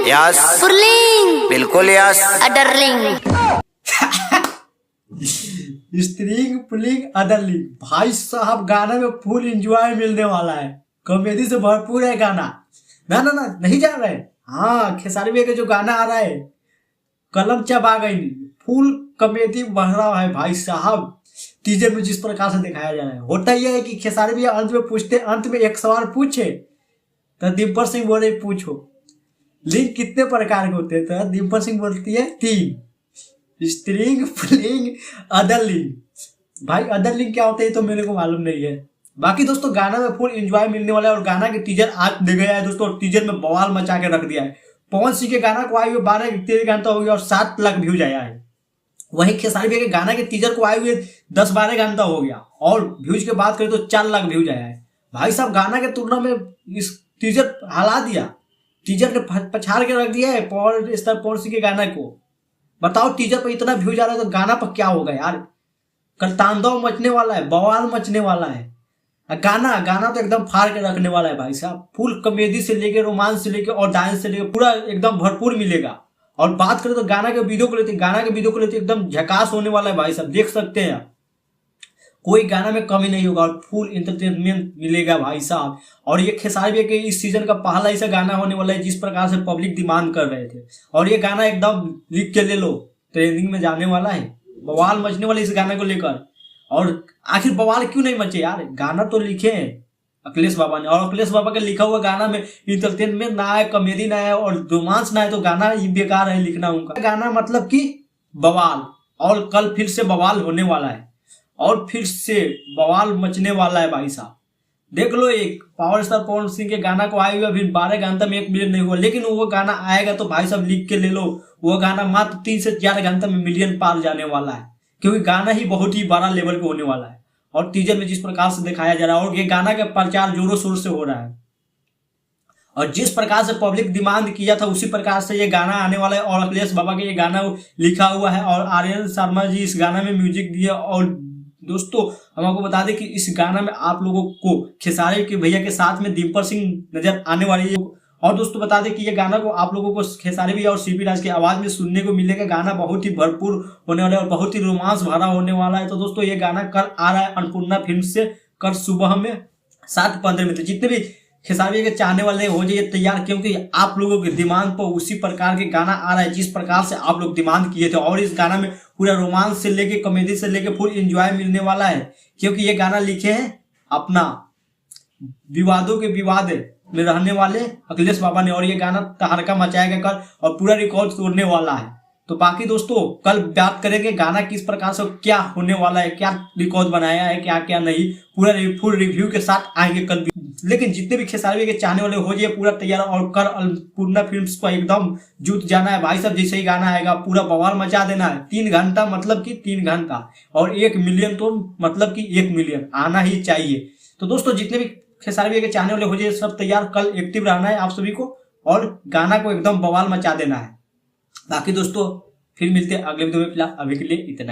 Yes pulling बिल्कुल yes अडरलिंग स्त्रीलिंग pulling अदरलिंग। भाई साहब गाना में फुल एंजॉय मिलने वाला है, कॉमेडी से भरपूर है गाना। ना ना ना नहीं जा रहे। हाँ, खेसारी भैया का जो गाना आ रहा है कलम चबा गई, फुल कॉमेडी बन रहा है भाई साहब। टीजर में जिस प्रकार से दिखाया जा रहा है, होता यह है कि खेसारी भैया अंत में पूछते, अंत में एक सवाल पूछे तो डिम्पल सिंह बोले पूछो लिंग कितने प्रकार के होते हैं, तो डिम्पल सिंह बोलती है 3, स्त्रीलिंग पुल्लिंग अदरलिंग। भाई अदरलिंग क्या होता है तो मेरे को मालूम नहीं है। बाकी दोस्तों गाना में फुल एंजॉय मिलने वाला है और गाना के टीजर आज दे गया है दोस्तों, और टीजर में बवाल मचा के रख दिया है। पवन सिंह के गाना को आए हुए 12-13 घंटा हो गया और 7 लाख व्यूज आया है। वहीं खेसारी भैया के गाना के टीजर को आए हुए 10-12 घंटा हो गया और व्यूज की बात करें तो 4 लाख व्यूज आया है। भाई साहब गाना के तुलना में इस टीजर हिला दिया, टीजर ने पछाड़ के रख दिया है पवन सिंह के गाना को। बताओ टीजर पर इतना व्यूज आ रहा है तो गाना पर क्या होगा यार। कल तांडव मचने वाला है, बवाल मचने वाला है। गाना तो एकदम फाड़ के रखने वाला है भाई साहब। फुल कॉमेडी से लेके रोमांस से लेके और डांस से लेके पूरा एकदम भरपूर मिलेगा। और बात करें तो गाना के वीडियो को लेते एकदम झकास होने वाला है भाई साहब, देख सकते हैं आप। कोई गाना में कमी नहीं होगा और फुल एंटरटेनमेंट मिलेगा भाई साहब। और ये खेसारी भैया के इस सीजन का पहला ऐसा गाना होने वाला है जिस प्रकार से पब्लिक डिमांड कर रहे थे, और ये गाना एकदम लिख के ले लो, ट्रेंडिंग में जाने वाला है, बवाल मचने वाले इस गाने को लेकर। और आखिर बवाल क्यों नहीं मचे यार, गाना तो लिखे हैं अखिलेश बाबा ने, और अखिलेश बाबा के लिखा हुआ गाना में इंटरटेनमेंट ना है, कॉमेडी ना है और रोमांस ना है तो गाना ही बेकार है लिखना उनका। गाना मतलब कि बवाल, और कल फिर से बवाल होने वाला है और फिर से बवाल मचने वाला है भाई साहब। देख लो, एक पावर स्टार पवन सिंह के गाना को आए हुए अभी 12 घंटा में 1 मिलियन नहीं हुआ, लेकिन वो गाना आएगा तो भाई साहब लिख के ले लो, वो गाना मात्र 3 से 4 घंटा में मिलियन पार जाने वाला है, क्योंकि गाना ही बहुत ही बड़ा लेवल पे होने वाला है। और टीजर में जिस प्रकार से दिखाया जा रहा है और ये गाना का प्रचार जोरों शोर से हो रहा है, और जिस प्रकार से पब्लिक डिमांड किया था उसी प्रकार से ये गाना आने वाला है। और अखिलेश बाबा के ये गाना लिखा हुआ है और आर्यन शर्मा जी इस गाना में म्यूजिक दिए। और दोस्तों हम आपको बता दें कि इस गाना में आप लोगों को खेसारी के भैया के साथ में डिम्पल सिंह नजर आने वाली है। और दोस्तों बता दें कि ये गाना को आप लोगों को खेसारी भैया और सीपी राज की आवाज में सुनने को मिलेगा। गाना बहुत ही भरपूर होने वाला है और बहुत ही रोमांस भरा होने वाला है। तो दोस्तों ये गाना कल आ रहा है अन्नपूर्णा फिल्म से, कल सुबह में 7:15 में। तो जितने भी खेसारी भैया के चाहने वाले हो जाइए तैयार, क्योंकि आप लोगों की डिमांड पर उसी प्रकार के गाना आ रहा है जिस प्रकार से आप लोग डिमांड किए थे। और इस गाना में पूरा रोमांस से लेके कॉमेडी से लेके फुल एंजॉय मिलने वाला है, क्योंकि ये गाना लिखे हैं अपना विवादों के विवाद में रहने वाले अखिलेश बाबा ने, और ये गाना तहलका मचाएगा कल और पूरा रिकॉर्ड तोड़ने वाला है। तो बाकी दोस्तों कल बात करेंगे गाना किस प्रकार से क्या होने वाला है, क्या रिकॉर्ड बनाया है, क्या क्या नहीं, पूरा फुल रिव्यू के साथ आएंगे कल भी। लेकिन जितने भी खेसारी के चाहने वाले हो जाइए पूरा तैयार, और कल अन्नपूर्णा फिल्म्स पर एकदम जुट जाना है भाई साहब। जैसे ही गाना आएगा पूरा बवाल मचा देना है। 3 घंटा मतलब कि 3 घंटा, और 1 मिलियन तो मतलब कि 1 मिलियन आना ही चाहिए। तो दोस्तों जितने भी खेसारी भैया के चाहने वाले हो जाइए सब तैयार, कल एक्टिव रहना है आप सभी को और गाना को एकदम बवाल मचा देना है। बाकी दोस्तों फिर मिलते हैं अगले वीडियो में, फिलहाल अभी के लिए इतना ही।